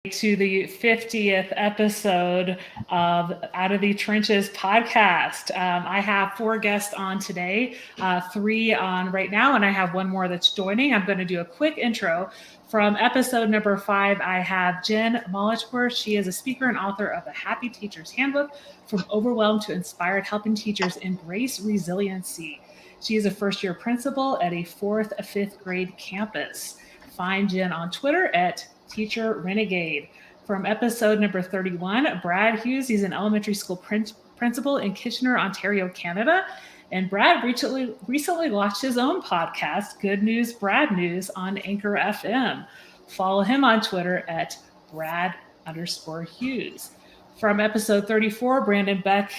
to the 50th episode of Out of the Trenches podcast. I have 4 guests on today, 3 on right now, and I have 1 more that's joining. I'm going to do a quick intro. From episode number 5, I have Jen Mollichworth. She is a speaker and author of The Happy Teacher's Handbook, From Overwhelmed to Inspired, helping teachers embrace resiliency. She is a first-year principal at a 4th, 5th grade campus. Find Jen on Twitter at Teacher Renegade. From episode number 31, Brad Hughes. He's an elementary school principal in Kitchener, Ontario, Canada. And Brad recently launched his own podcast, Good News, Brad News, on Anchor FM. Follow him on Twitter at Brad_Hughes. From episode 34, Brandon Beck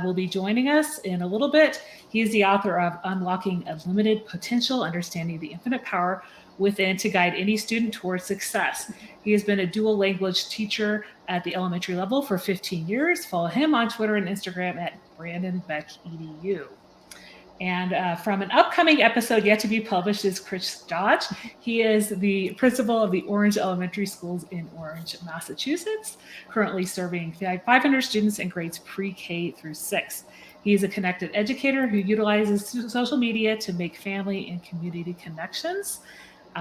will be joining us in a little bit. He is the author of Unlocking Unlimited Potential, Understanding the Infinite Power Within to Guide Any Student Towards Success. He has been a dual language teacher at the elementary level for 15 years. Follow him on Twitter and Instagram at BrandonBeckEDU. And from an upcoming episode yet to be published is Chris Dodge. He is the principal of the Orange Elementary Schools in Orange, Massachusetts, currently serving 500 students in grades pre-K through 6. He is a connected educator who utilizes social media to make family and community connections.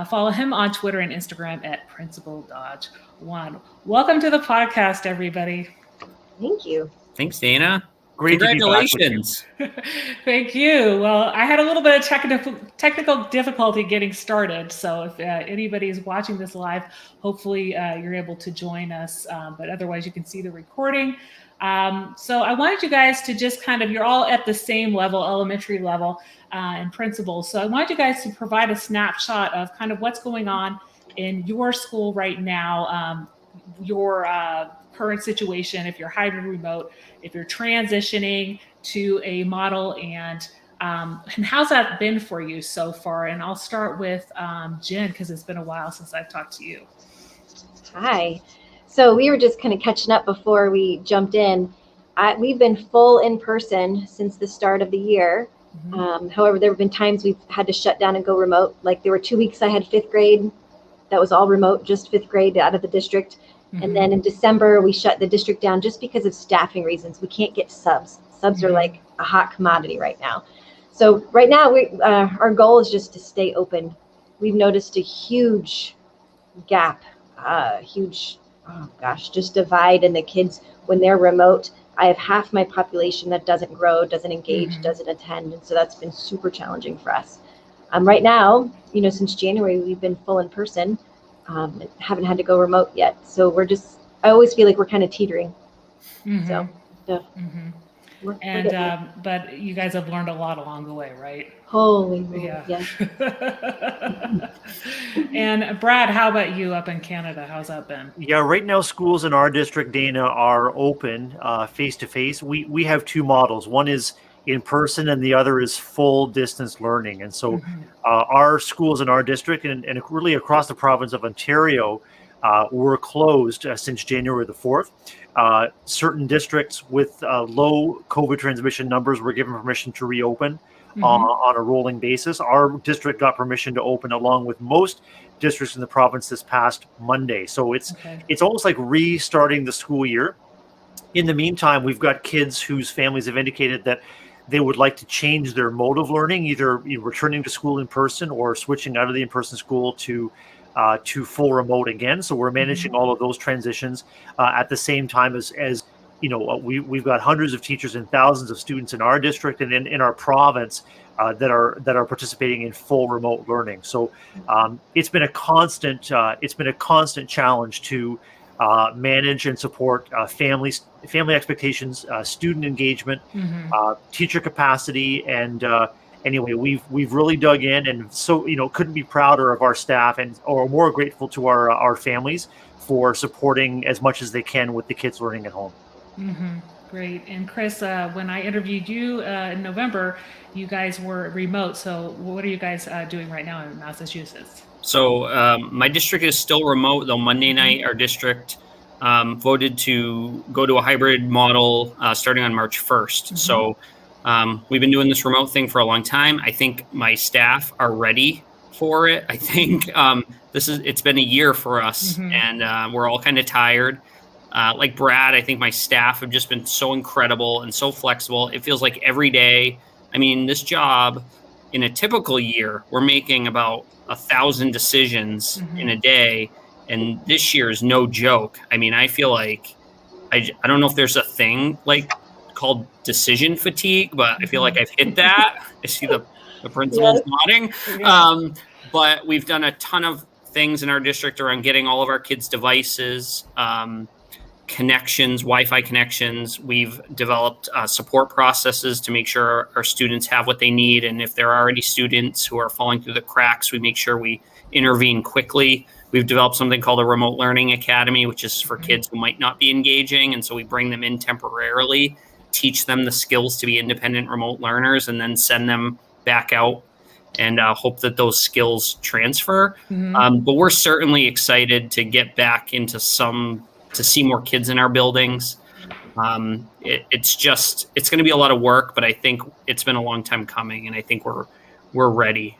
Follow him on Twitter and Instagram at PrincipalDodge1. Welcome to the podcast, everybody. Thank you. Thanks, Dana. Great. Congratulations. Thank you. Well, I had a little bit of technical difficulty getting started. So if anybody's watching this live, hopefully you're able to join us. But otherwise, you can see the recording. So I wanted you guys to just you're all at the same level, elementary level, and principals. So I wanted you guys to provide a snapshot of kind of what's going on in your school right now, your current situation, if you're hybrid remote, if you're transitioning to a model, and how's that been for you so far? And I'll start with Jen, because it's been a while since I've talked to you. Hi. So we were just kind of catching up before we jumped in. We've been full in person since the start of the year. Mm-hmm. However, there have been times we've had to shut down and go remote. Like there were 2 weeks I had 5th grade. That was all remote, just 5th grade out of the district. Mm-hmm. And then in December, we shut the district down just because of staffing reasons. We can't get subs. Subs are like a hot commodity right now. So right now, our goal is just to stay open. We've noticed a huge gap, just divide in the kids when they're remote. I have half my population that doesn't grow, doesn't engage, doesn't attend. And so that's been super challenging for us. Right now, since January, we've been full in person. Haven't had to go remote yet. So I always feel like we're kind of teetering. Mm-hmm. So, but you guys have learned a lot along the way, right? Holy moly, yeah. And Brad, how about you up in Canada? How's that been? Yeah, right now schools in our district, Dana, are open face-to-face. We have 2 models. One is in person and the other is full distance learning. And so our schools in our district and really across the province of Ontario were closed since January the 4th. Certain districts with low COVID transmission numbers were given permission to reopen on a rolling basis. Our district got permission to open along with most districts in the province this past Monday. So it's almost like restarting the school year. In the meantime, we've got kids whose families have indicated that they would like to change their mode of learning, either returning to school in person or switching out of the in-person school to full remote again. So we're managing all of those transitions at the same time as we've got hundreds of teachers and thousands of students in our district and in our province that are participating in full remote learning. So it's been a constant challenge to manage and support family expectations, student engagement, teacher capacity, and anyway, we've really dug in, and so couldn't be prouder of our staff or more grateful to our families for supporting as much as they can with the kids learning at home. Great. And Chris, when I interviewed you in November, you guys were remote. So what are you guys doing right now in Massachusetts? So my district is still remote, though Monday night our district voted to go to a hybrid model starting on March 1st. So we've been doing this remote thing for a long time. I think my staff are ready for it. I think it's been a year for us, and we're all kind of tired. Like Brad, I think my staff have just been so incredible and so flexible. It feels like every day. I mean, this job in a typical year, we're making about 1,000 decisions in a day. And this year is no joke. I mean, I feel like I don't know if there's a thing like called decision fatigue, but I feel like I've hit that. I see the principals nodding. But we've done a ton of things in our district around getting all of our kids' devices, connections, Wi-Fi connections. We've developed support processes to make sure our students have what they need. And if there are any students who are falling through the cracks, we make sure we intervene quickly. We've developed something called a remote learning academy, which is for kids who might not be engaging. And so we bring them in temporarily, teach them the skills to be independent remote learners, and then send them back out and hope that those skills transfer. But we're certainly excited to get back into to see more kids in our buildings. It's going to be a lot of work, but I think it's been a long time coming, and I think we're ready,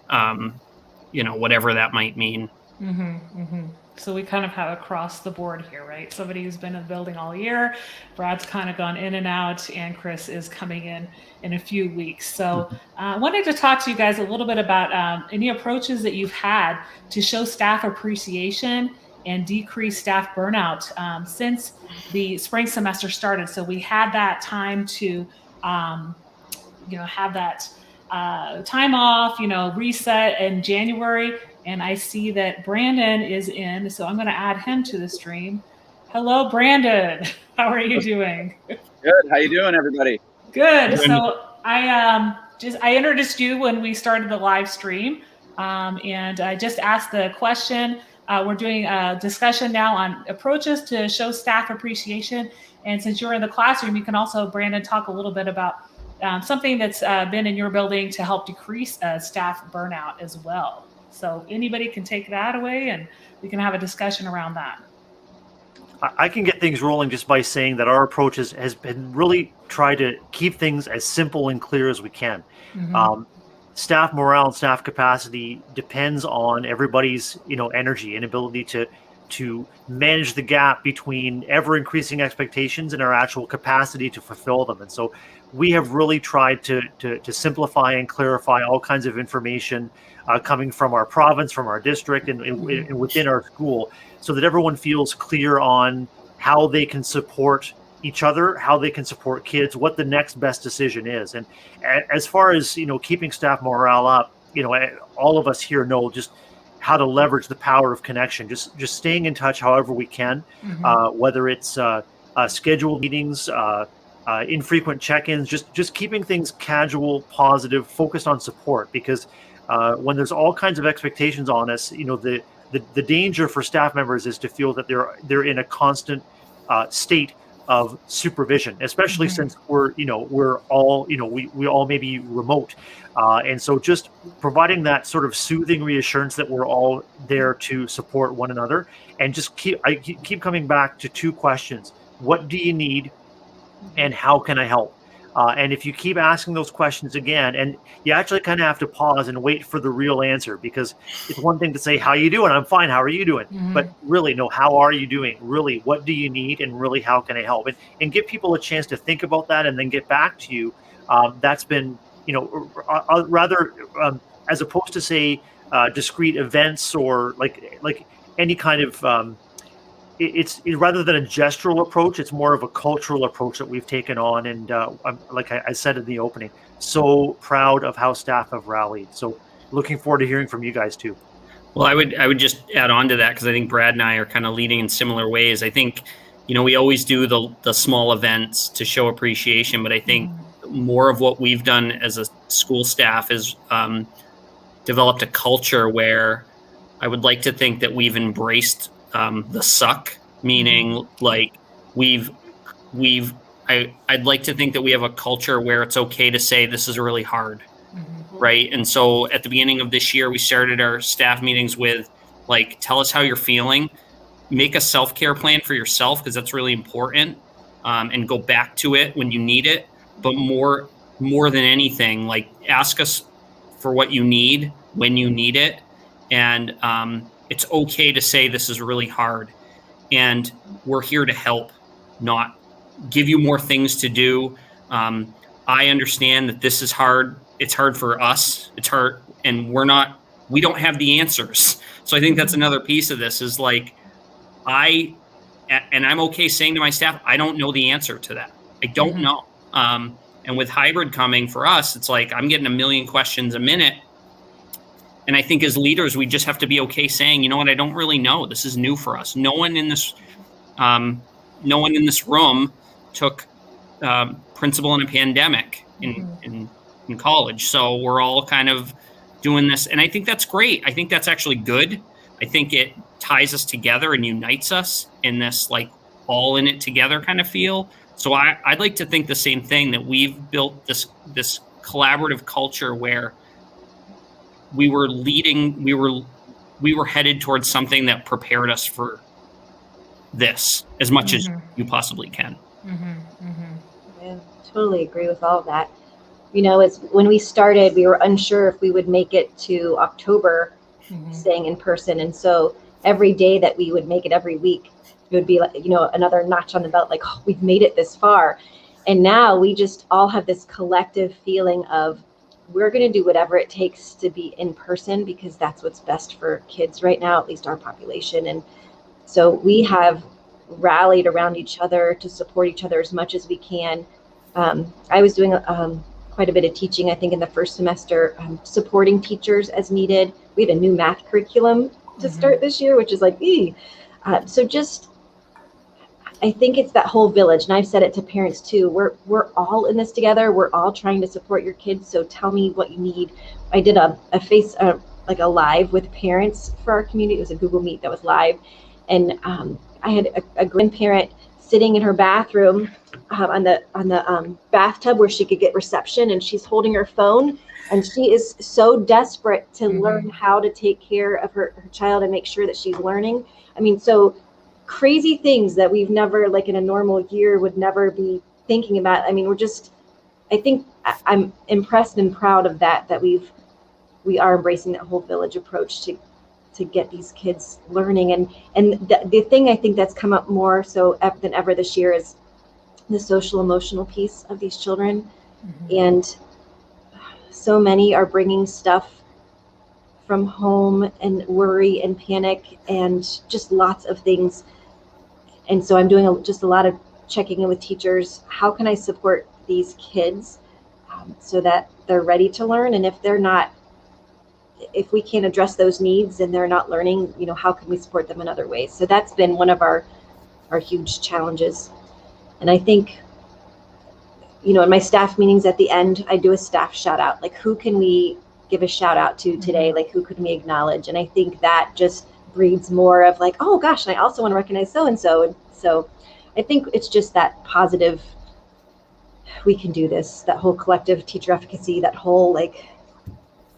whatever that might mean. So we kind of have across the board here, right? Somebody who's been in the building all year, Brad's kind of gone in and out, and Chris is coming in a few weeks. So I wanted to talk to you guys a little bit about any approaches that you've had to show staff appreciation and decrease staff burnout since the spring semester started. So we had that time to, have that time off, reset in January. And I see that Brandon is in, so I'm going to add him to the stream. Hello, Brandon. How are you doing? Good. How you doing, everybody? Good. So I introduced you when we started the live stream, and I just asked the question. We're doing a discussion now on approaches to show staff appreciation. And since you're in the classroom, you can also, Brandon, talk a little bit about something that's been in your building to help decrease staff burnout as well. So anybody can take that away, and we can have a discussion around that. I can get things rolling just by saying that our approach has been really try to keep things as simple and clear as we can. Staff morale and staff capacity depends on everybody's energy and ability to manage the gap between ever increasing expectations and our actual capacity to fulfill them. And so we have really tried to simplify and clarify all kinds of information coming from our province, from our district, and within our school, so that everyone feels clear on how they can support each other, how they can support kids, what the next best decision is. And as far as keeping staff morale up, all of us here know just how to leverage the power of connection, just staying in touch however we can, whether it's scheduled meetings, infrequent check-ins, just keeping things casual, positive, focused on support. Because when there's all kinds of expectations on us, the danger for staff members is to feel that they're in a constant state of supervision, especially since we're all we all may be remote, and so just providing that sort of soothing reassurance that we're all there to support one another. And just keep coming back to two questions: what do you need, and how can I help? And if you keep asking those questions again, and you actually kind of have to pause and wait for the real answer, because it's one thing to say, how you doing? I'm fine. How are you doing? But really, no, how are you doing? Really, what do you need? And really, how can I help? And give people a chance to think about that and then get back to you. That's been, rather, as opposed to say discrete events or like any kind of, it's rather than a gestural approach, it's more of a cultural approach that we've taken on. And like I said in the opening, so proud of how staff have rallied. So looking forward to hearing from you guys too. Well, I would just add on to that, because I think Brad and I are kind of leading in similar ways. I think, we always do the small events to show appreciation, but I think more of what we've done as a school staff is developed a culture where I would like to think that we've embraced the suck, meaning like I'd like to think that we have a culture where it's okay to say this is really hard, right? And so at the beginning of this year, we started our staff meetings with tell us how you're feeling, make a self-care plan for yourself, because that's really important, and go back to it when you need it. But more than anything, ask us for what you need when you need it, and It's okay to say this is really hard, and we're here to help, not give you more things to do. I understand that this is hard. It's hard for us. It's hard, and we don't have the answers. So I think that's another piece of this is like, I'm okay saying to my staff, I don't know the answer to that. I don't know. And with hybrid coming for us, it's like, I'm getting a million questions a minute. And I think as leaders, we just have to be okay saying, you know what, I don't really know. This is new for us. No one in this room took principal in a pandemic in college. So we're all kind of doing this. And I think that's great. I think that's actually good. I think it ties us together and unites us in this like all in it together kind of feel. So I'd like to think the same thing, that we've built this collaborative culture where we were headed towards something that prepared us for this as much as you possibly can. I totally agree with all of that. You know, it's when we started, we were unsure if we would make it to October staying in person. And so every day that we would make it every week, it would be like, you know, another notch on the belt, like, oh, we've made it this far. And now we just all have this collective feeling of, we're going to do whatever it takes to be in person, because that's what's best for kids right now, at least our population. And so we have rallied around each other to support each other as much as we can. I was doing quite a bit of teaching, I think, in the first semester, supporting teachers as needed. We had a new math curriculum to start this year, which is like, so just, I think it's that whole village, and I've said it to parents too. We're all in this together. We're all trying to support your kids. So tell me what you need. I did a live with parents for our community. It was a Google Meet that was live, and I had a grandparent sitting in her bathroom on the bathtub where she could get reception, and she's holding her phone, and she is so desperate to learn how to take care of her child and make sure that she's learning. I mean, so crazy things that we've never, like in a normal year, would never be thinking about. I mean, I think I'm impressed and proud of that we are embracing that whole village approach to get these kids learning. And the thing I think that's come up more so than ever this year is the social emotional piece of these children. And so many are bringing stuff from home, and worry and panic and just lots of things. And so I'm doing just a lot of checking in with teachers. How can I support these kids so that they're ready to learn? And if we can't address those needs and they're not learning, you know, how can we support them in other ways? So that's been one of our huge challenges. And I think, you know, in my staff meetings at the end, I do a staff shout out, like, who can we give a shout out to today? Like, who could we acknowledge? And I think that just breeds more of like, oh gosh, and I also want to recognize so-and-so. And so I think it's just that positive, we can do this, that whole collective teacher efficacy, that whole, like,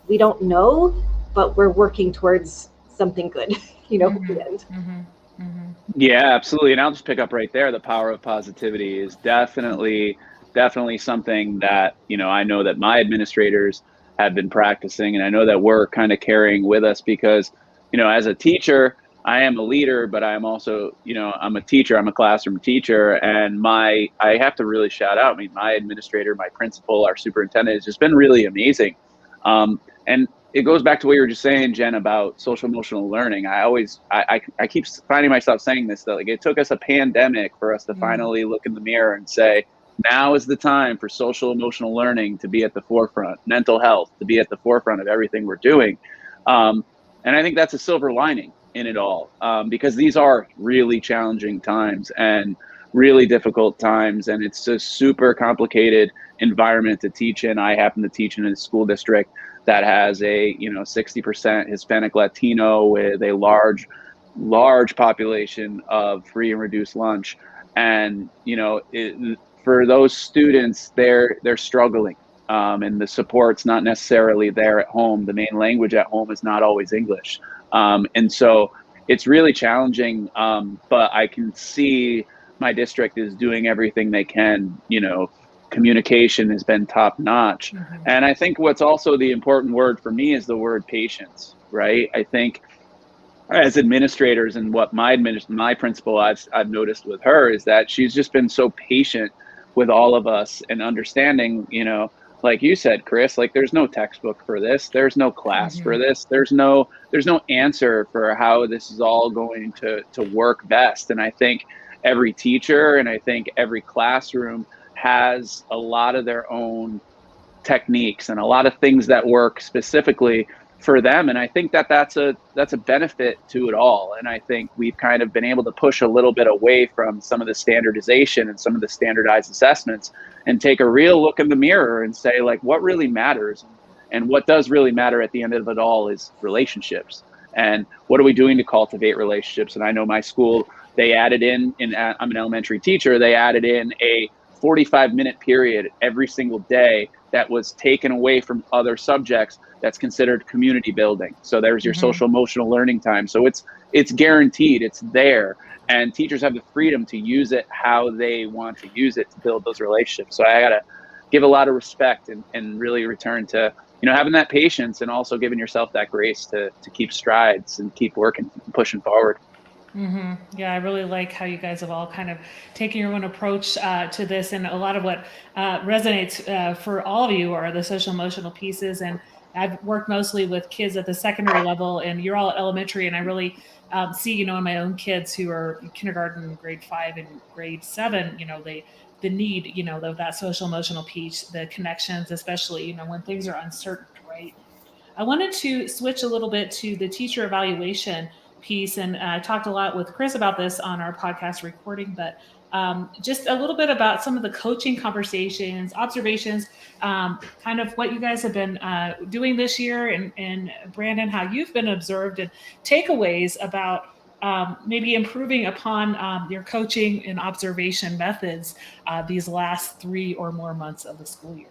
we don't know, but we're working towards something good, you know, at the end. Yeah, absolutely. And I'll just pick up right there. The power of positivity is definitely something that, you know, I know that my administrators have been practicing, and I know that we're kind of carrying with us, because, you know, as a teacher, I am a leader, but I'm also, you know, I'm a teacher, I'm a classroom teacher, and I have to really shout out, I mean, my administrator, my principal, our superintendent has just been really amazing. And it goes back to what you were just saying, Jen, about social emotional learning. I keep finding myself saying this, that like, it took us a pandemic for us to finally look in the mirror and say, now is the time for social emotional learning to be at the forefront, mental health to be at the forefront of everything we're doing. And I think that's a silver lining in it all, because these are really challenging times and really difficult times, and it's a super complicated environment to teach in. I happen to teach in a school district that has a 60% Hispanic Latino with a large population of free and reduced lunch, and for those students, they're struggling, and the support's not necessarily there at home. The main language at home is not always English, and so it's really challenging. But I can see my district is doing everything they can. Communication has been top notch. And I think what's also the important word for me is the word patience, right? I think as administrators, and what my principal I've noticed with her is that she's just been so patient with all of us and understanding, like you said, Chris, like there's no textbook for this, there's no class for this, there's no answer for how this is all going to work best. And I think every teacher and I think every classroom has a lot of their own techniques and a lot of things that work specifically for them. And I think that's a benefit to it all. And I think we've kind of been able to push a little bit away from some of the standardization and some of the standardized assessments and take a real look in the mirror and say, like, what really matters and what does really matter at the end of it all is relationships. And what are we doing to cultivate relationships? And I know my school, they added in I'm an elementary teacher, they added in a 45-minute period every single day that was taken away from other subjects that's considered community building. So there's your social emotional learning time. So it's guaranteed, it's there. And teachers have the freedom to use it how they want to use it to build those relationships. So I gotta give a lot of respect and really return to, having that patience and also giving yourself that grace to keep strides and keep working, pushing forward. Yeah, I really like how you guys have all kind of taken your own approach to this, and a lot of what resonates for all of you are the social emotional pieces. And I've worked mostly with kids at the secondary level, and you're all at elementary, and I really see, in my own kids who are kindergarten, grade 5 and grade 7, the need, of that social emotional piece, the connections, especially, when things are uncertain, right? I wanted to switch a little bit to the teacher evaluation piece, and I talked a lot with Chris about this on our podcast recording, but just a little bit about some of the coaching conversations, observations, kind of what you guys have been doing this year, and Brandon, how you've been observed, and takeaways about maybe improving upon your coaching and observation methods these last 3 or more months of the school year.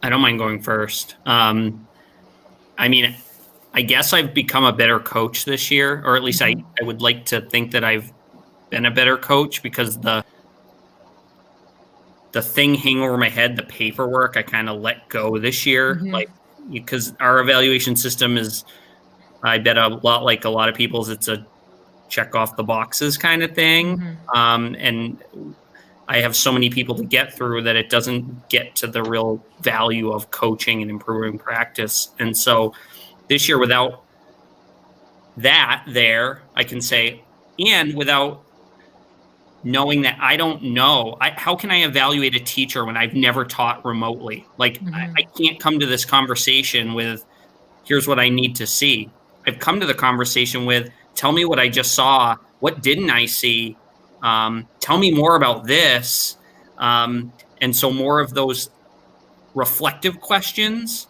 I don't mind going first. I mean, I guess I've become a better coach this year, or at least I would like to think that I've been a better coach, because the thing hanging over my head, the paperwork, I kind of let go this year, because our evaluation system is, I bet a lot like a lot of people's, it's a check off the boxes kind of thing. And I have so many people to get through that it doesn't get to the real value of coaching and improving practice. And so this year, without that there, I can say, and without knowing that I don't know, how can I evaluate a teacher when I've never taught remotely? Like, I can't come to this conversation with, here's what I need to see. I've come to the conversation with, tell me what I just saw. What didn't I see? Tell me more about this. And so more of those reflective questions.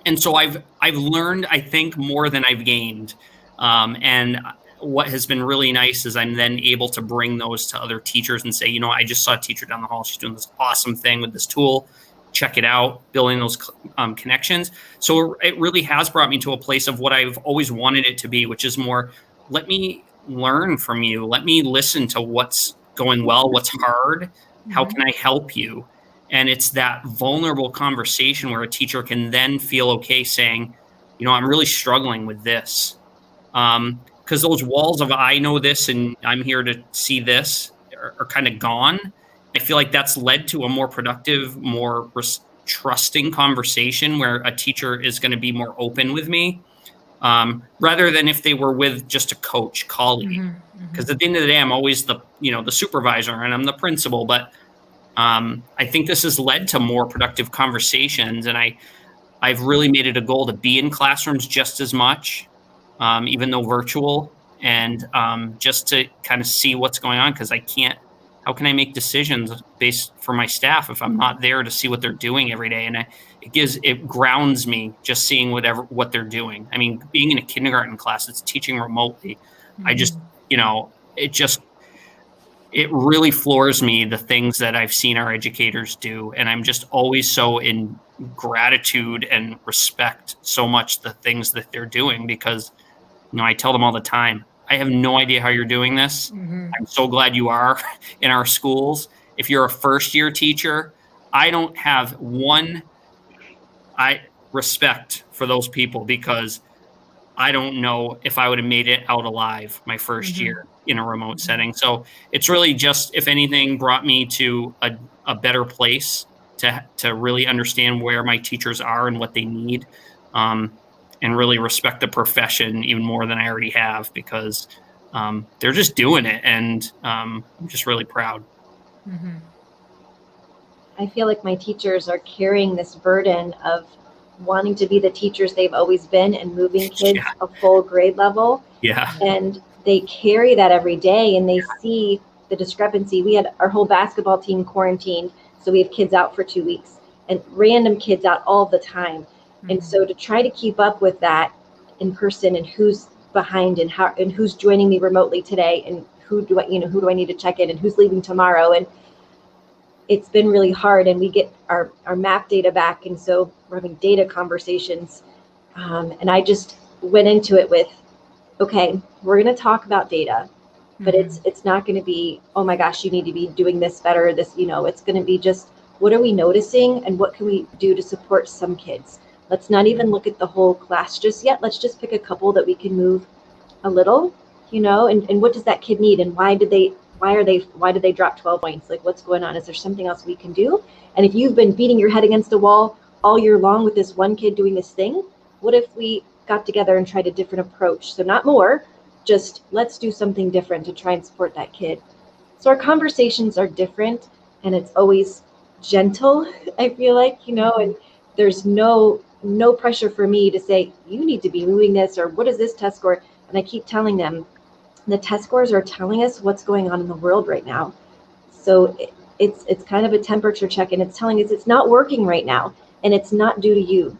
And so I've learned, I think, more than I've gained. And what has been really nice is I'm then able to bring those to other teachers and say, I just saw a teacher down the hall. She's doing this awesome thing with this tool. Check it out, building those connections. So it really has brought me to a place of what I've always wanted it to be, which is more, let me learn from you. Let me listen to what's going well, what's hard. How can I help you? And it's that vulnerable conversation where a teacher can then feel okay saying, I'm really struggling with this. Because those walls of I know this and I'm here to see this are kind of gone. I feel like that's led to a more productive, more trusting conversation where a teacher is going to be more open with me. Rather than if they were with just a coach, colleague. Because at the end of the day, I'm always the supervisor and I'm the principal. But I think this has led to more productive conversations. And I've really made it a goal to be in classrooms just as much, even though virtual, and just to kind of see what's going on. Because how can I make decisions based for my staff if I'm not there to see what they're doing every day? And it grounds me just seeing what they're doing. I mean, being in a kindergarten class, it's teaching remotely. I just, it really floors me, the things that I've seen our educators do. And I'm just always so in gratitude and respect so much the things that they're doing, because, I tell them all the time, I have no idea how you're doing this. I'm so glad you are in our schools. If you're a first year teacher, I don't have respect for those people, because I don't know if I would have made it out alive my first year in a remote setting. So it's really just, if anything, brought me to a better place to really understand where my teachers are and what they need, and really respect the profession even more than I already have, because they're just doing it, and I'm just really proud. I feel like my teachers are carrying this burden of wanting to be the teachers they've always been and moving kids a full grade level. Yeah. And they carry that every day, and they see the discrepancy. We had our whole basketball team quarantined, so we have kids out for 2 weeks, and random kids out all the time. And so to try to keep up with that in person, and who's behind, and how, and who's joining me remotely today, and who do I need to check in, and who's leaving tomorrow, and it's been really hard. And we get our map data back, and so we're having data conversations. And I just went into it with, okay, we're going to talk about data, but it's not going to be, oh my gosh, you need to be doing this better. This, it's going to be just, what are we noticing, and what can we do to support some kids? Let's not even look at the whole class just yet. Let's just pick a couple that we can move a little, and what does that kid need, and why did they drop 12 points? Like, what's going on? Is there something else we can do? And if you've been beating your head against a wall all year long with this one kid doing this thing, what if we got together and tried a different approach? So not more, just let's do something different to try and support that kid. So our conversations are different, and it's always gentle, I feel like, and there's no pressure for me to say, you need to be moving this, or what is this test score? And I keep telling them, the test scores are telling us what's going on in the world right now. So it's kind of a temperature check, and it's telling us it's not working right now, and it's not due to you.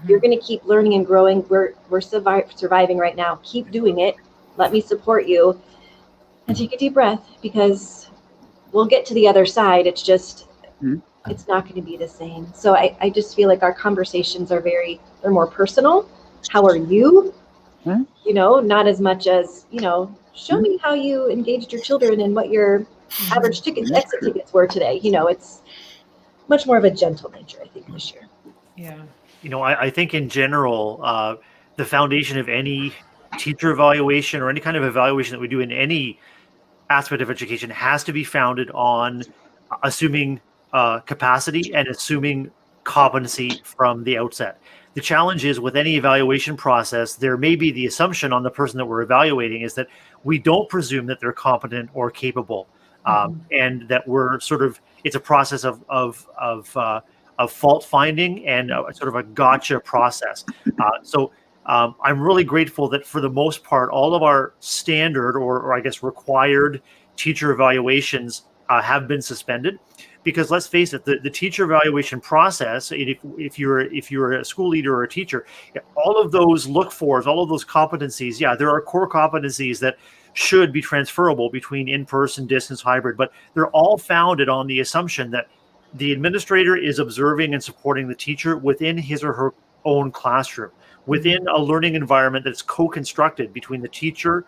You're going to keep learning and growing. We're surviving right now. Keep doing it. Let me support you, and take a deep breath, because we'll get to the other side. It's just, it's not going to be the same. So I just feel like our conversations are they're more personal. How are you? Not as much as, show me how you engaged your children and what your average exit tickets were today. It's much more of a gentle nature, I think, this year. Yeah. I think in general, the foundation of any teacher evaluation, or any kind of evaluation that we do in any aspect of education, has to be founded on assuming capacity and assuming competency from the outset. The challenge is, with any evaluation process, there may be the assumption on the person that we're evaluating is that we don't presume that they're competent or capable, and that we're it's a process of fault finding and sort of a gotcha process. So I'm really grateful that, for the most part, all of our standard or I guess required teacher evaluations have been suspended. Because let's face it, the teacher evaluation process, if you're a school leader or a teacher, all of those look-fors, all of those competencies, there are core competencies that should be transferable between in-person, distance, hybrid, but they're all founded on the assumption that the administrator is observing and supporting the teacher within his or her own classroom, within a learning environment that's co-constructed between the teacher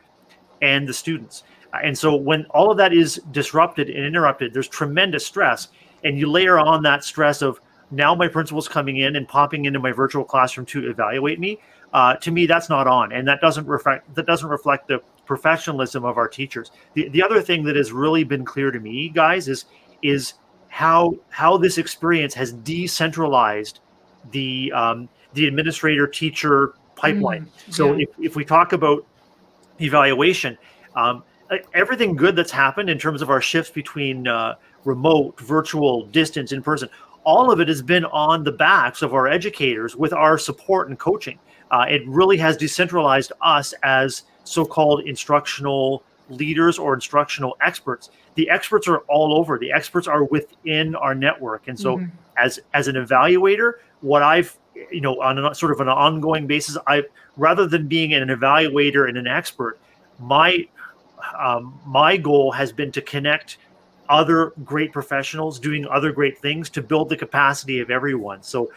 and the students. And so when all of that is disrupted and interrupted, there's tremendous stress. And you layer on that stress of, now my principal's coming in and popping into my virtual classroom to evaluate me. To me, that's not on. And that doesn't reflect the professionalism of our teachers. The other thing that has really been clear to me, guys, is how this experience has decentralized the administrator teacher pipeline. So if we talk about evaluation, everything good that's happened in terms of our shifts between remote, virtual, distance, in person, all of it has been on the backs of our educators with our support and coaching. It really has decentralized us as so-called instructional leaders or instructional experts. The experts are all over. The experts are within our network. And so as an evaluator, what I've, on a sort of an ongoing basis, rather than being an evaluator and an expert, my goal has been to connect other great professionals doing other great things to build the capacity of everyone. So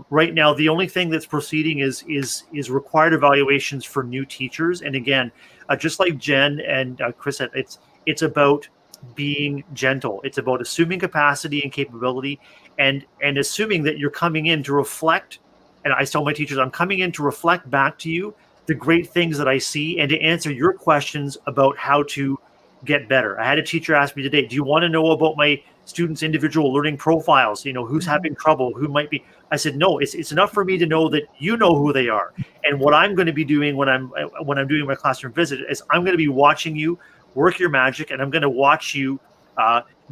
right now, the only thing that's proceeding is required evaluations for new teachers. And again, just like Jen and Chris said, it's about being gentle. It's about assuming capacity and capability, and assuming that you're coming in to reflect And I tell my teachers, I'm coming in to reflect back to you the great things that I see and to answer your questions about how to get better. I had a teacher ask me today, do you want to know about my students' individual learning profiles? Who's having trouble, who might be. I said, no, it's enough for me to know that you know who they are. And what I'm going to be doing when I'm doing my classroom visit is I'm going to be watching you work your magic, and I'm going to watch you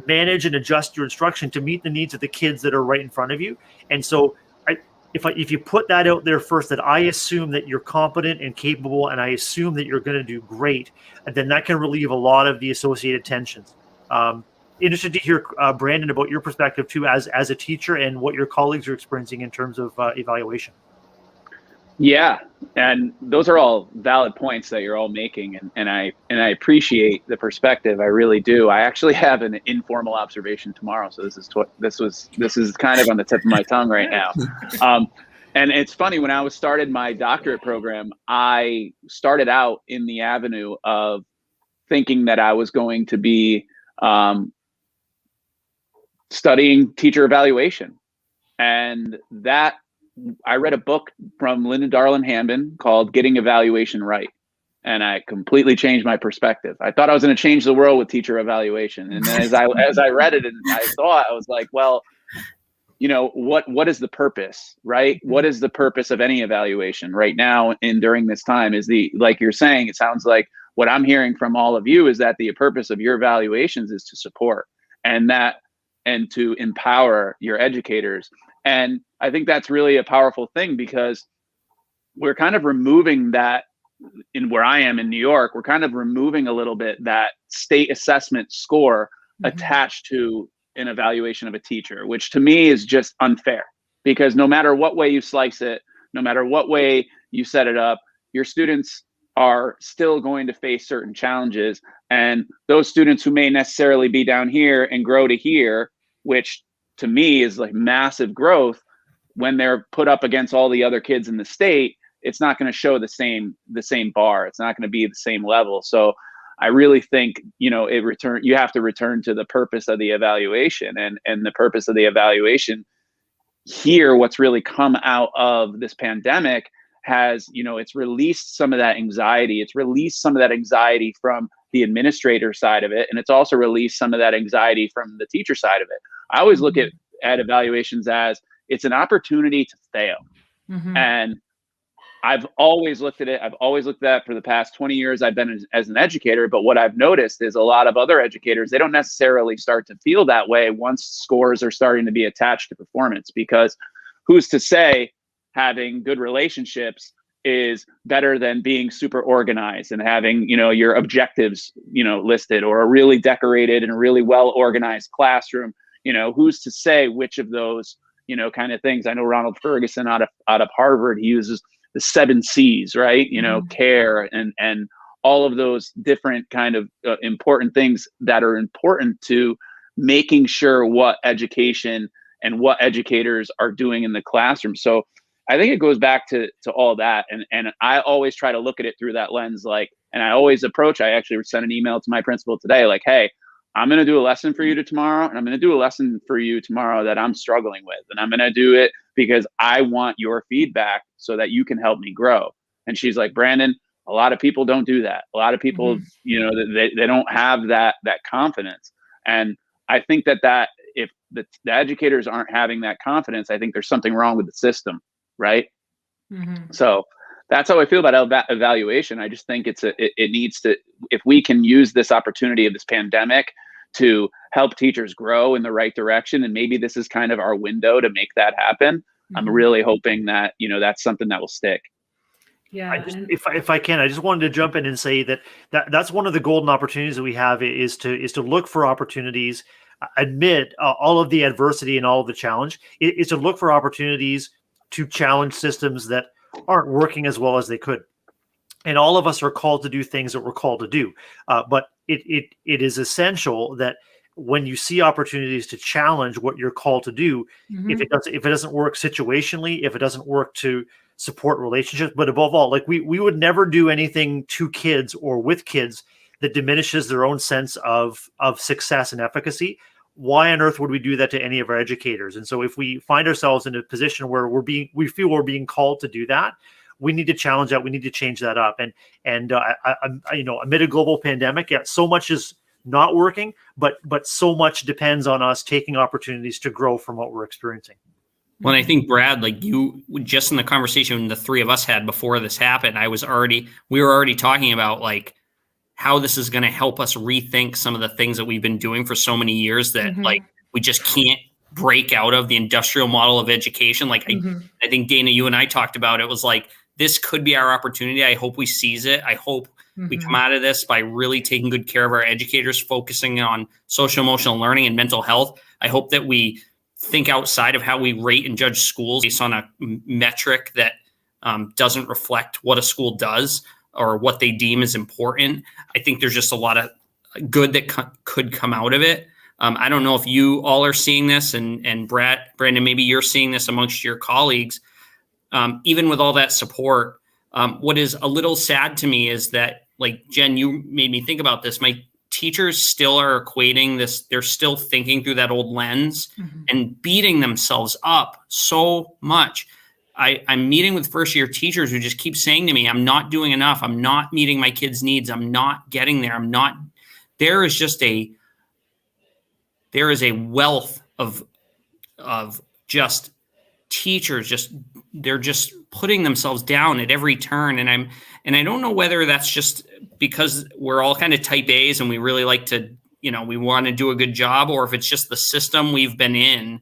manage and adjust your instruction to meet the needs of the kids that are right in front of you. And so if you put that out there first, that I assume that you're competent and capable, and I assume that you're going to do great, and then that can relieve a lot of the associated tensions. Interested to hear, Brandon, about your perspective too, as a teacher, and what your colleagues are experiencing in terms of evaluation. Yeah, and those are all valid points that you're all making, and I appreciate the perspective. I really do. I actually have an informal observation tomorrow, so this is kind of on the tip of my tongue right now. And it's funny, when I started my doctorate program, I started out in the avenue of thinking that I was going to be studying teacher evaluation, and that I read a book from Linda Darling-Hammond called Getting Evaluation Right, and I completely changed my perspective. I thought I was going to change the world with teacher evaluation, and then as I read it and I was like, well, what is the purpose, right? What is the purpose of any evaluation right now and during this time? Like you're saying, it sounds like what I'm hearing from all of you is that the purpose of your evaluations is to support and to empower your educators. And I think that's really a powerful thing, because we're kind of removing that in where I am in New York. We're kind of removing a little bit that state assessment score attached to an evaluation of a teacher, which to me is just unfair, because no matter what way you slice it, no matter what way you set it up, your students are still going to face certain challenges. And those students who may necessarily be down here and grow to here, which to me is like massive growth, when they're put up against all the other kids in the state, it's not going to show the same bar. It's not going to be the same level. So I really think, you have to return to the purpose of the evaluation, and the purpose of the evaluation here, what's really come out of this pandemic has, it's released some of that anxiety. It's released some of that anxiety from the administrator side of it. And it's also released some of that anxiety from the teacher side of it. I always look at evaluations as it's an opportunity to fail. And I've always looked at it. I've always looked at that for the past 20 years I've been as an educator. But what I've noticed is a lot of other educators, they don't necessarily start to feel that way once scores are starting to be attached to performance, because who's to say having good relationships is better than being super organized and having, your objectives, listed, or a really decorated and really well organized classroom. Who's to say which of those, kind of things. I know Ronald Ferguson out of Harvard, he uses the 7 C's, right? Care and all of those different kind of important things that are important to making sure what education and what educators are doing in the classroom. So I think it goes back to all that. And I always try to look at it through that lens, and I always I actually sent an email to my principal today, like, hey, I'm going to do a lesson for you tomorrow, and I'm going to do a lesson for you tomorrow that I'm struggling with. And I'm going to do it because I want your feedback so that you can help me grow. And she's like, Brandon, a lot of people don't do that. A lot of people, they don't have that confidence. And I think that if the educators aren't having that confidence, I think there's something wrong with the system, right? So that's how I feel about evaluation. I just think it needs to, if we can use this opportunity of this pandemic to help teachers grow in the right direction, and maybe this is kind of our window to make that happen. I'm really hoping that, that's something that will stick. Yeah. If I can, I just wanted to jump in and say that's one of the golden opportunities that we have is to look for opportunities, admit all of the adversity and all of the challenge, is to look for opportunities to challenge systems that aren't working as well as they could. And all of us are called to do things that we're called to do. But it is essential that when you see opportunities to challenge what you're called to do, if it doesn't work situationally, if it doesn't work to support relationships, but above all, like we would never do anything to kids or with kids that diminishes their own sense of success and efficacy. why on earth would we do that to any of our educators? And so if we find ourselves in a position where we feel we're being called to do that, we need to challenge that. We need to change that up. And amid a global pandemic, yeah, so much is not working, but so much depends on us taking opportunities to grow from what we're experiencing. Well, I think, Brad, like you, just in the conversation the three of us had before this happened, we were already talking about like how this is going to help us rethink some of the things that we've been doing for so many years that like we just can't break out of the industrial model of education. Like I think, Dana, you and I talked about it was like, this could be our opportunity. I hope we seize it. I hope we come out of this by really taking good care of our educators, focusing on social emotional learning and mental health. I hope that we think outside of how we rate and judge schools based on a metric that doesn't reflect what a school does or what they deem as important. I think there's just a lot of good that could come out of it. I don't know if you all are seeing this, and Brandon, maybe you're seeing this amongst your colleagues. Even with all that support, what is a little sad to me is that, like, Jen, you made me think about this. My teachers still are equating this. They're still thinking through that old lens and beating themselves up so much. I'm meeting with first-year teachers who just keep saying to me, I'm not doing enough. I'm not meeting my kids' needs. I'm not getting there. There is a wealth of just teachers, they're just putting themselves down at every turn. And I don't know whether that's just because we're all kind of type A's and we really like to, we want to do a good job, or if it's just the system we've been in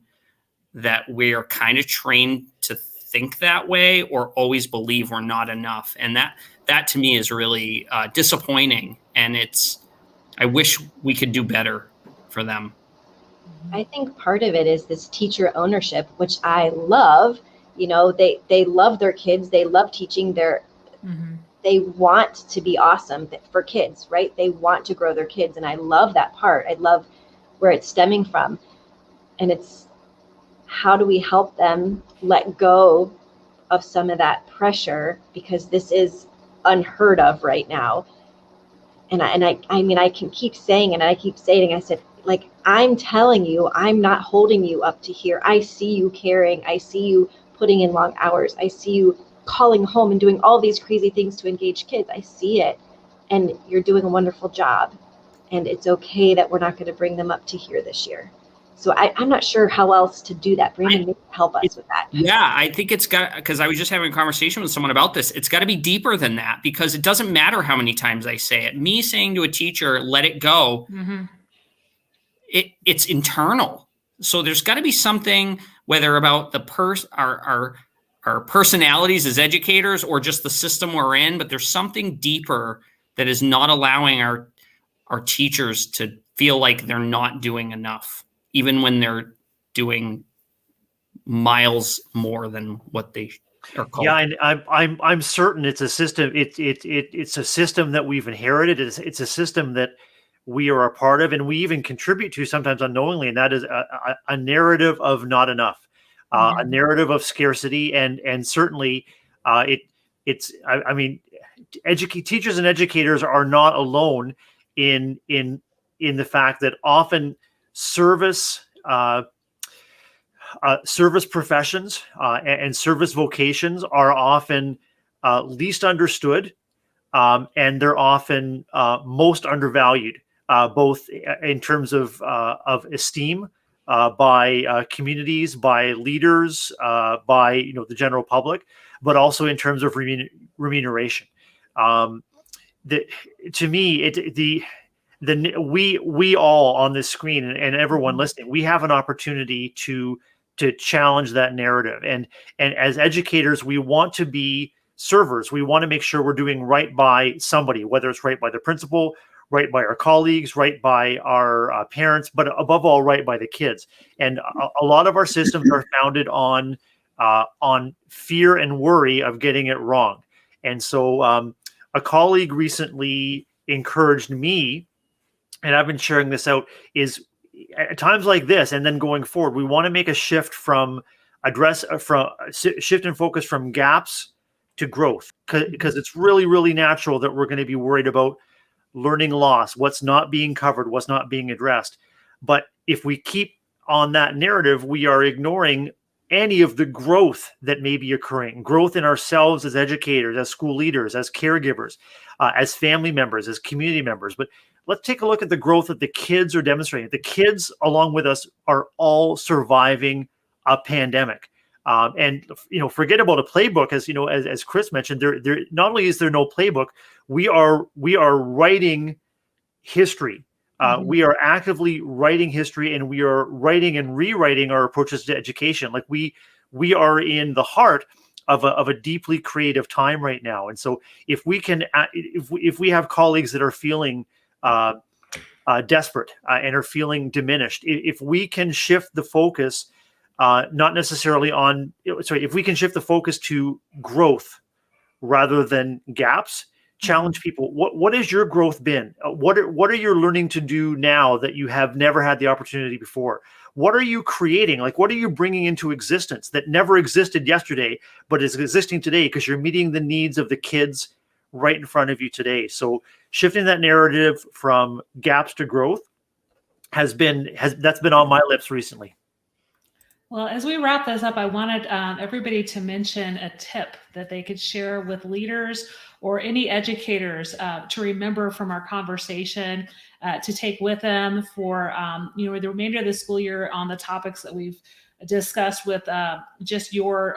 that we are kind of trained to think that way or always believe we're not enough. And that to me is really disappointing. And I wish we could do better for them. I think part of it is this teacher ownership, which I love. They love their kids. They love teaching. They want to be awesome for kids, right? They want to grow their kids. And I love that part. I love where it's stemming from. And it's, how do we help them let go of some of that pressure? Because this is unheard of right now. And I can keep saying, and I keep saying, I said, like, I'm telling you, I'm not holding you up to here. I see you caring. I see you putting in long hours. I see you calling home and doing all these crazy things to engage kids. I see it. And you're doing a wonderful job. And it's okay that we're not going to bring them up to here this year. So I'm not sure how else to do that. Brandon, help us with that. Yeah, I think it's got, because I was just having a conversation with someone about this. It's got to be deeper than that, because it doesn't matter how many times I say it. Me saying to a teacher, let it go, it's internal. So there's got to be something, whether about our personalities as educators or just the system we're in, but there's something deeper that is not allowing our teachers to feel like they're not doing enough, even when they're doing miles more than what they are called. Yeah, and I'm certain it's a system. It's a system that we've inherited. It's a system that we are a part of, and we even contribute to sometimes unknowingly. And that is a narrative of not enough, a narrative of scarcity, and certainly teachers and educators are not alone in the fact that often service professions and service vocations are often least understood, and they're often most undervalued, both in terms of esteem by communities, by leaders, by the general public, but also in terms of remuneration. To me, we all on this screen and everyone listening, we have an opportunity to challenge that narrative. And as educators, we want to be servers. We want to make sure we're doing right by somebody, whether it's right by the principal, right by our colleagues, right by our parents, but above all, right by the kids. And a lot of our systems are founded on fear and worry of getting it wrong. And so a colleague recently encouraged me, and I've been sharing this out, is at times like this, and then going forward, we want to make a shift shift and focus from gaps to growth, because it's really, really natural that we're going to be worried about learning loss, what's not being covered, what's not being addressed. But if we keep on that narrative, we are ignoring any of the growth that may be occurring, growth in ourselves as educators, as school leaders, as caregivers, as family members, as community members. But let's take a look at the growth that the kids are demonstrating. The kids, along with us, are all surviving a pandemic. And forget about a playbook, as Chris mentioned. There not only is there no playbook, we are writing history. We are actively writing history, and we are writing and rewriting our approaches to education. Like we are in the heart of a deeply creative time right now. And so if we can, if we have colleagues that are feeling desperate and are feeling diminished, if we can shift the focus, if we can shift the focus to growth rather than gaps, challenge people. What has your growth been? What are you learning to do now that you have never had the opportunity before? What are you creating? Like, what are you bringing into existence that never existed yesterday, but is existing today because you're meeting the needs of the kids right in front of you today? So shifting that narrative from gaps to growth that's been on my lips recently. Well, as we wrap this up, I wanted everybody to mention a tip that they could share with leaders or any educators to remember from our conversation, to take with them for the remainder of the school year on the topics that we've discussed with just your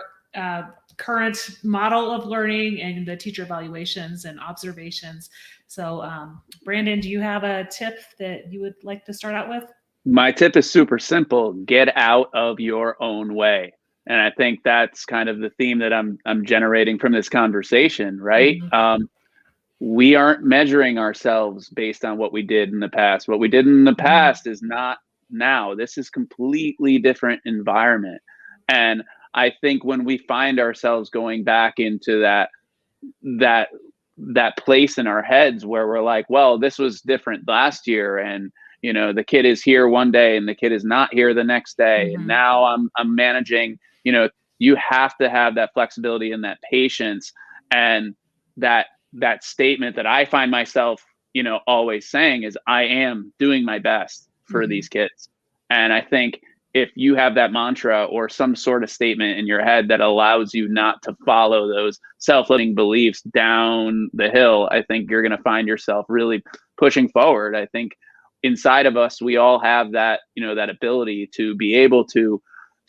current model of learning and the teacher evaluations and observations. So, Brandon, do you have a tip that you would like to start out with? My tip is super simple. Get out of your own way. And I think that's kind of the theme that I'm generating from this conversation, right? We aren't measuring ourselves based on what we did in the past. What we did in the past is not now. This is completely different environment. And I think when we find ourselves going back into that place in our heads where we're like, well, this was different last year, and the kid is here one day and the kid is not here the next day. And now I'm managing, you have to have that flexibility and that patience, and that statement that I find myself, always saying is, I am doing my best for these kids. And I think if you have that mantra or some sort of statement in your head that allows you not to follow those self-limiting beliefs down the hill, I think you're going to find yourself really pushing forward. I think inside of us, we all have that, that ability to be able to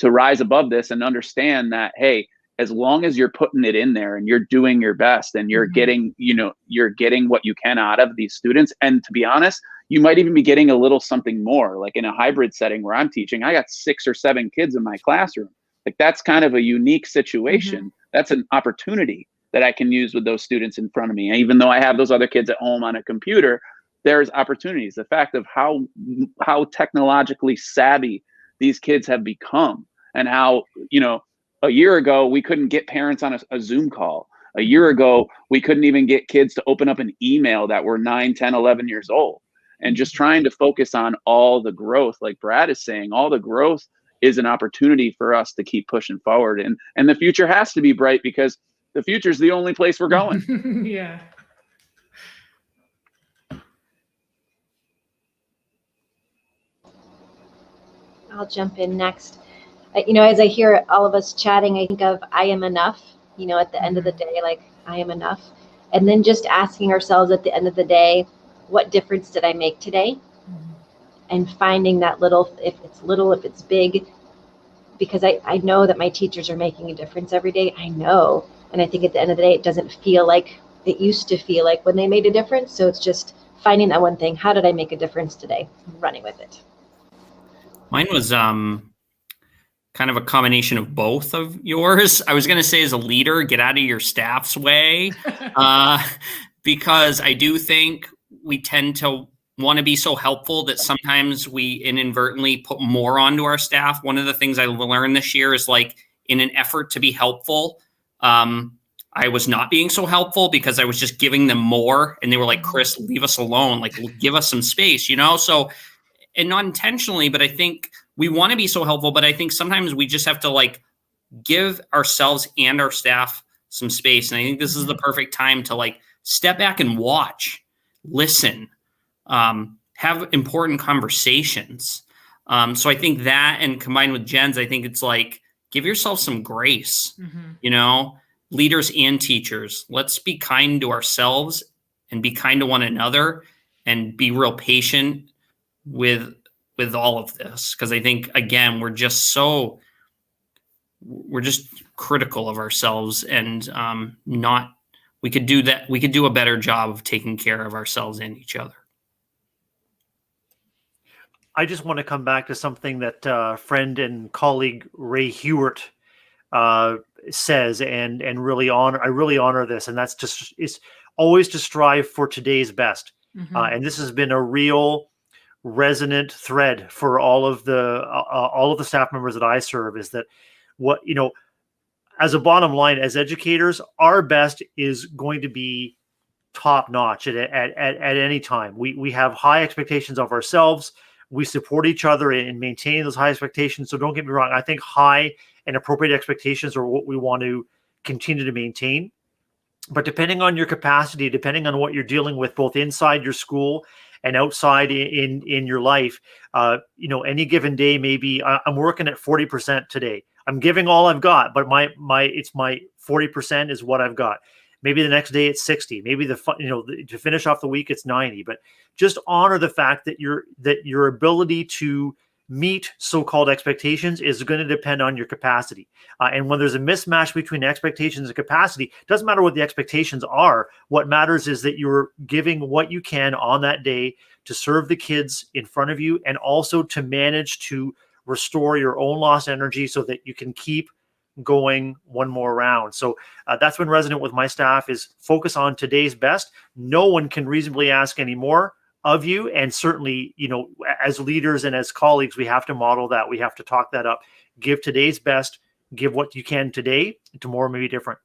rise above this and understand that, hey, as long as you're putting it in there and you're doing your best and you're getting, you're getting what you can out of these students. And to be honest, you might even be getting a little something more. Like in a hybrid setting where I'm teaching, I got 6 or 7 kids in my classroom. Like that's kind of a unique situation. That's an opportunity that I can use with those students in front of me. And even though I have those other kids at home on a computer, there's opportunities. The fact of how technologically savvy these kids have become, and how, a year ago we couldn't get parents on a Zoom call. A year ago, we couldn't even get kids to open up an email that were 9, 10, 11 years old. And just trying to focus on all the growth, like Brad is saying, all the growth is an opportunity for us to keep pushing forward. And the future has to be bright, because the future is the only place we're going. Yeah. I'll jump in next. As I hear all of us chatting, I think of I am enough, at the end of the day, like I am enough. And then just asking ourselves at the end of the day, what difference did I make today? And finding that little, if it's little, if it's big, because I know that my teachers are making a difference every day. I know. And I think at the end of the day, it doesn't feel like it used to feel like when they made a difference. So it's just finding that one thing. How did I make a difference today? Running with it. Mine was kind of a combination of both of yours. I was going to say, as a leader, get out of your staff's way, because I do think we tend to want to be so helpful that sometimes we inadvertently put more onto our staff. One of the things I learned this year is, like, in an effort to be helpful, I was not being so helpful because I was just giving them more, and they were like, Chris, leave us alone. Like, give us some space, So, and not intentionally, but I think we want to be so helpful, but I think sometimes we just have to, like, give ourselves and our staff some space. And I think this is the perfect time to, like, step back and watch, listen, have important conversations, So I think that, and combined with Jen's, I think it's like, give yourself some grace, leaders and teachers. Let's be kind to ourselves and be kind to one another and be real patient with all of this. Because I think, again, we're just critical of ourselves, and we could do a better job of taking care of ourselves and each other. I just want to come back to something that friend and colleague Ray Hewart says, and I really honor this, and that's just, it's always to strive for today's best. And this has been a real resonant thread for all of the staff members that I serve, is that as a bottom line, as educators, our best is going to be top notch at any time. We have high expectations of ourselves. We support each other in maintaining those high expectations. So don't get me wrong. I think high and appropriate expectations are what we want to continue to maintain. But depending on your capacity, depending on what you're dealing with, both inside your school and outside in your life, any given day, maybe I'm working at 40% today. I'm giving all I've got, but my 40% is what I've got. Maybe the next day it's 60. Maybe to finish off the week it's 90. But just honor the fact that your ability to meet so-called expectations is going to depend on your capacity. And when there's a mismatch between expectations and capacity, doesn't matter what the expectations are. What matters is that you're giving what you can on that day to serve the kids in front of you, and also to manage to restore your own lost energy so that you can keep going one more round. So that's been resonant with my staff, is focus on today's best. No one can reasonably ask any more of you. And certainly, as leaders and as colleagues, we have to model that. We have to talk that up. Give today's best. Give what you can today. Tomorrow may be different.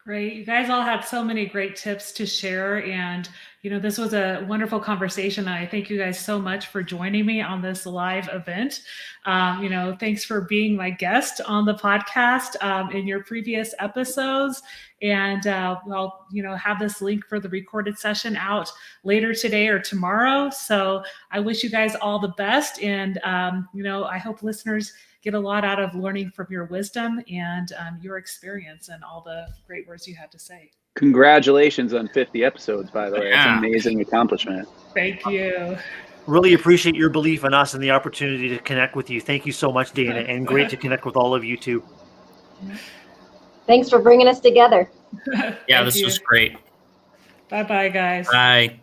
Great. You guys all had so many great tips to share. And, this was a wonderful conversation. I thank you guys so much for joining me on this live event. Thanks for being my guest on the podcast in your previous episodes. And I'll, have this link for the recorded session out later today or tomorrow. So I wish you guys all the best. And, I hope listeners get a lot out of learning from your wisdom and your experience and all the great words you had to say. Congratulations on 50 episodes, by the way. It's Yeah. an amazing accomplishment. Thank you. Really appreciate your belief in us and the opportunity to connect with you. Thank you so much, Dana, and great to connect with all of you too. Thanks for bringing us together. Yeah, this was great. Bye-bye, guys. Bye.